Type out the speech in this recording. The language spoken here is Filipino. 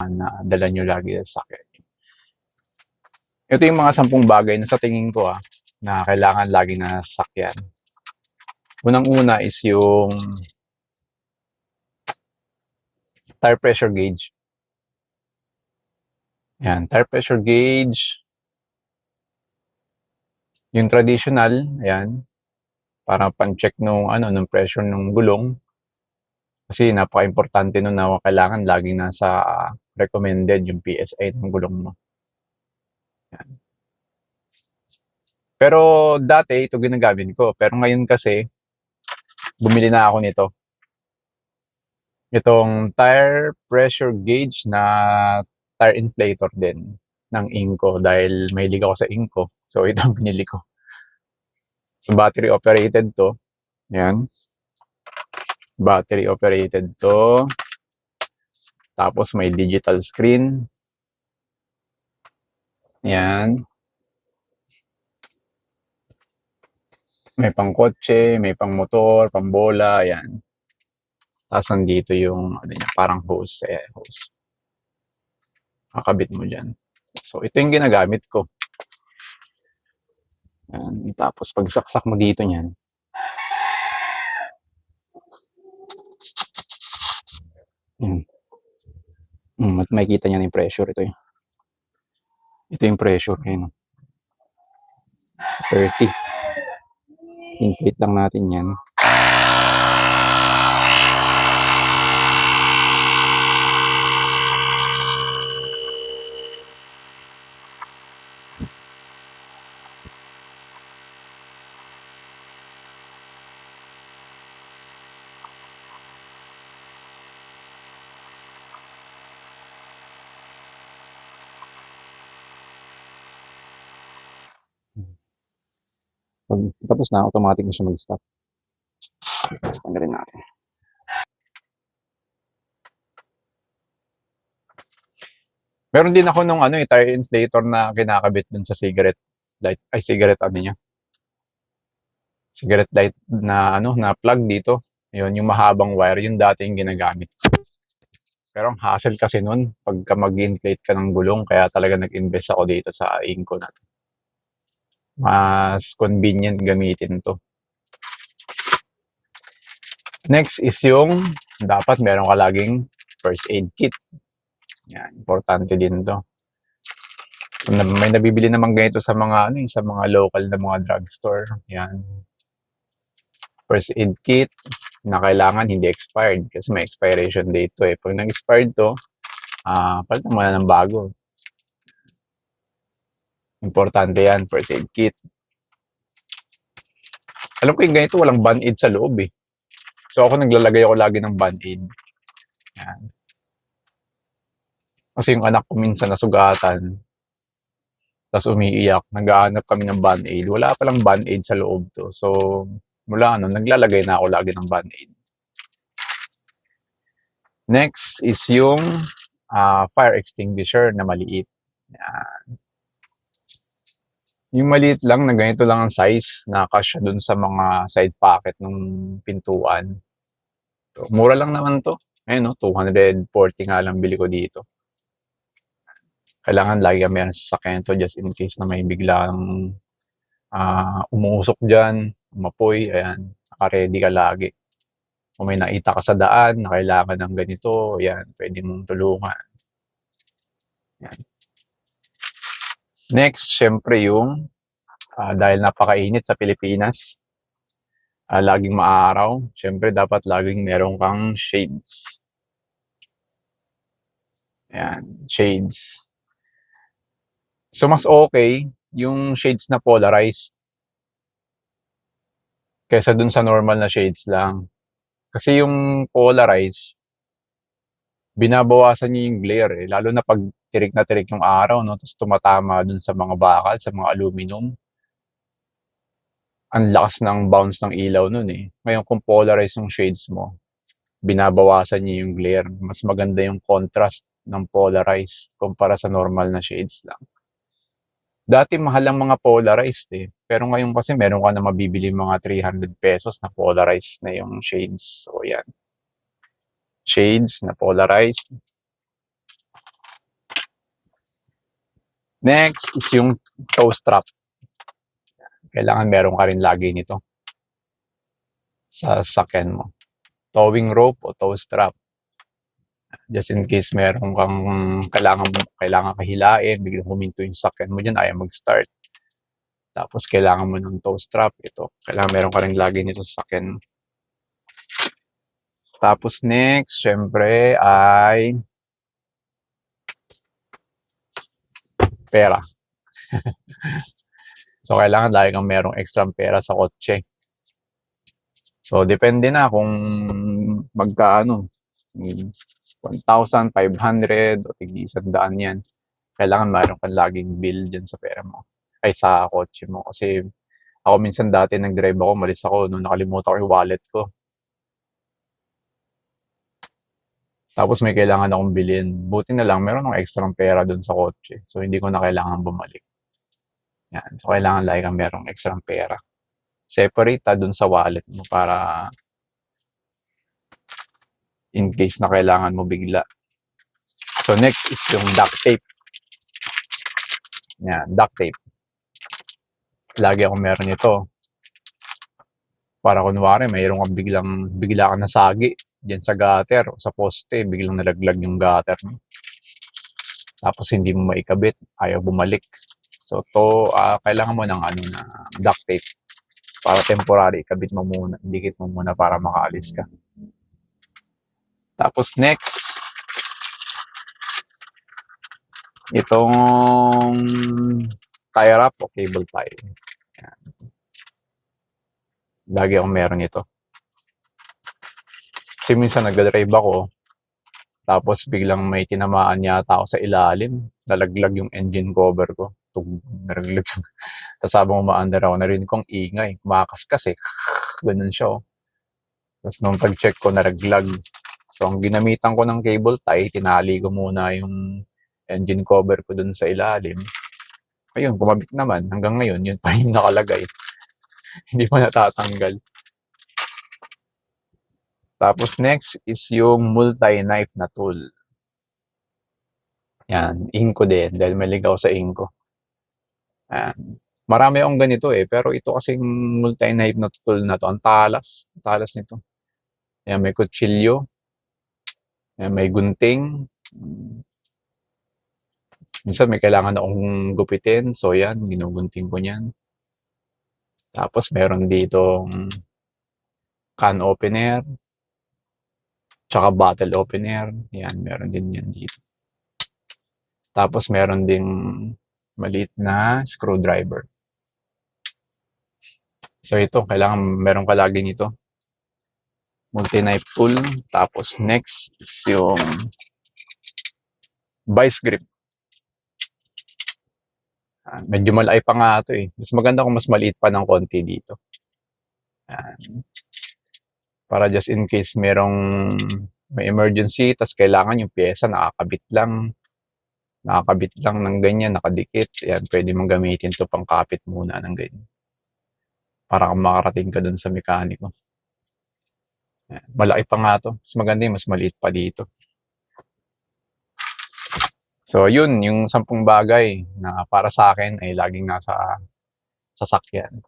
na dala nyo lagi sa sakyan. Ito yung mga 10 bagay na sa tingin ko na kailangan lagi na sasakyan. Unang-una is yung tire pressure gauge. Yan, tire pressure gauge. Yung traditional, ayan, para pan-check nung pressure ng gulong. Kasi napaka-importante nun na kailangan laging nasa recommended yung PSI ng gulong mo. Yan. Pero dati ito ginagamit ko. Pero ngayon kasi, bumili na ako nito. Itong tire pressure gauge na tire inflator din ng Inco dahil mahilig ako sa Inco. So ito binili ko. So battery operated to. Yan. Battery operated to. Tapos may digital screen. Yan. May pang kotse, may pang motor, pang bola, yan. Tapos nandito yung parang hose. Hose. Kakabit mo dyan. So ito yung ginagamit ko. Yan. Tapos pag saksak mo dito niyan, at makikita niya yung pressure. Ito yung pressure. Ayan. 30. Inflate lang natin yan. Pag tapos na, automatic na siya mag-stop. Tapos tanggalin natin. Meron din ako nung tire inflator na kinakabit dun sa cigarette light. Ay, cigarette niya. Cigarette light na na plug dito. Yun, yung mahabang wire, yung dati yung ginagamit. Pero ang hassle kasi nun, pagka mag-inflate ka ng gulong, kaya talaga nag-invest ako dito sa Inco na to. Mas convenient gamitin to. Next is yung dapat meron ka laging first aid kit. Yan, importante din to. So, may nabibili naman ganito sa mga sa mga local na mga drugstore. Yan. First aid kit na kailangan hindi expired kasi may expiration date to Pag nag-expired to, palitan mo na ng bago. Importante yan, first aid kit. Alam ko yung ganito, walang band-aid sa loob So ako naglalagay ako lagi ng band-aid. Yan. Kasi yung anak ko minsan nasugatan, tapos umiiyak, nag-aanap kami ng band-aid. Wala palang band-aid sa loob to. So, mula naglalagay na ako lagi ng band-aid. Next is yung fire extinguisher na maliit. Yan. Yung maliit lang na ganito lang ang size na kasya dun sa mga side pocket ng pintuan. So, mura lang naman to. Ayun 240 nga lang bili ko dito. Kailangan lagi meron sa sasakyan to just in case na may biglang umuusok dyan, umapoy, ayan, naka-ready ka lagi. Kung may nakita ka sa daan na kailangan ng ganito, ayan, pwede mong tulungan. Ayan. Next, syempre yung dahil napakainit sa Pilipinas, laging maaraw, syempre dapat laging meron kang shades. Ayan, shades. So, mas okay yung shades na polarized kaysa dun sa normal na shades lang. Kasi yung polarized, binabawasan niya yung glare lalo na pag tirik na tirik yung araw, tapos tumatama dun sa mga bakal, sa mga aluminum. Ang lakas ng bounce ng ilaw nun Ngayon kung polarized yung shades mo, binabawasan niya yung glare. Mas maganda yung contrast ng polarized kumpara sa normal na shades lang. Dati mahal ang mga polarized pero ngayon kasi meron ka na mabibili mga 300 pesos na polarized na yung shades. So yan. Shades na polarized. Next is yung toe strap. Kailangan meron ka rin lagi nito sa sasakyan mo. Towing rope o toe strap. Just in case meron kang kailangan kahilain, biglang huminto yung sasakyan mo dyan, ayaw mag-start. Tapos kailangan mo ng toe strap. Ito, kailangan meron ka rin lagi nito sa sasakyan mo. Tapos next, syempre ay pera. So, kailangan lagi kang merong extra pera sa kotse. So, depende na kung magkaano. 1,500 o tig-100 yan. Kailangan mayroon kang laging bill dyan sa pera mo. Ay, sa kotse mo. Kasi ako minsan dati nag-drive ako, malis ako, nung nakalimutan ko yung wallet ko. Tapos may kailangan akong bilhin. Buti na lang, meron akong extra pera dun sa kotse. So, hindi ko na kailangan bumalik. Yan. So, kailangan lagi kang merong extra pera. Separate dun sa wallet mo para in case na kailangan mo bigla. So, next is yung duct tape. Yan, duct tape. Lagi akong meron ito. Para kunwari, mayroon kang bigla kang nasagi dyan sa gutter o sa poste, biglang nalaglag yung gutter mo. Tapos hindi mo maikabit, ayaw bumalik. So, kailangan mo ng na duct tape para temporary, ikabit mo muna, dikit mo muna para makaalis ka. Tapos next, itong tie wrap o cable tie. Yan. Lagi akong meron ito. Kasi minsan nagdadrive ako, tapos biglang may tinamaan yata ako sa ilalim, nalaglag yung engine cover ko. Nalaglag yung tapos habang umaandar ako, narinig kong ingay, kumakaskas eh. Ganun siya. Tapos nung pag-check ko, nalaglag. So, ang ginamitan ko ng cable tie, tinali ko muna yung engine cover ko dun sa ilalim. Ayun, kumabit naman. Hanggang ngayon, yun pa yung nakalagay. Hindi pa natatanggal. Tapos next is yung multi-knife na tool. Yan, inko din, dahil maligaw sa inko. Yan. Marami akong ganito pero ito kasing multi-knife na tool na to, ang talas nito. Yan, may kutsilyo, yan, may gunting. Minsan may kailangan akong gupitin, so yan, ginugunting ko yan. Tapos meron ditong can opener, tsaka bottle opener. Yan, meron din yan dito. Tapos meron ding maliit na screwdriver. So ito, kailangan meron ka lagi nito. Multi-knife tool. Tapos next is yung vice grip. Medyo malaki pa nga ito eh. Mas maganda kung mas maliit pa ng konti dito. Para just in case may emergency, tas kailangan yung pyesa nakakabit lang ng ganyan, nakadikit. Yan, pwede mong gamitin to pang kapit muna ng ganyan. Para makarating ka dun sa mekaniko. Yan, malaki pa nga to. Mas maganda yung mas maliit pa dito. So, yun, yung 10 bagay na para sa akin ay laging nasa sasakyan.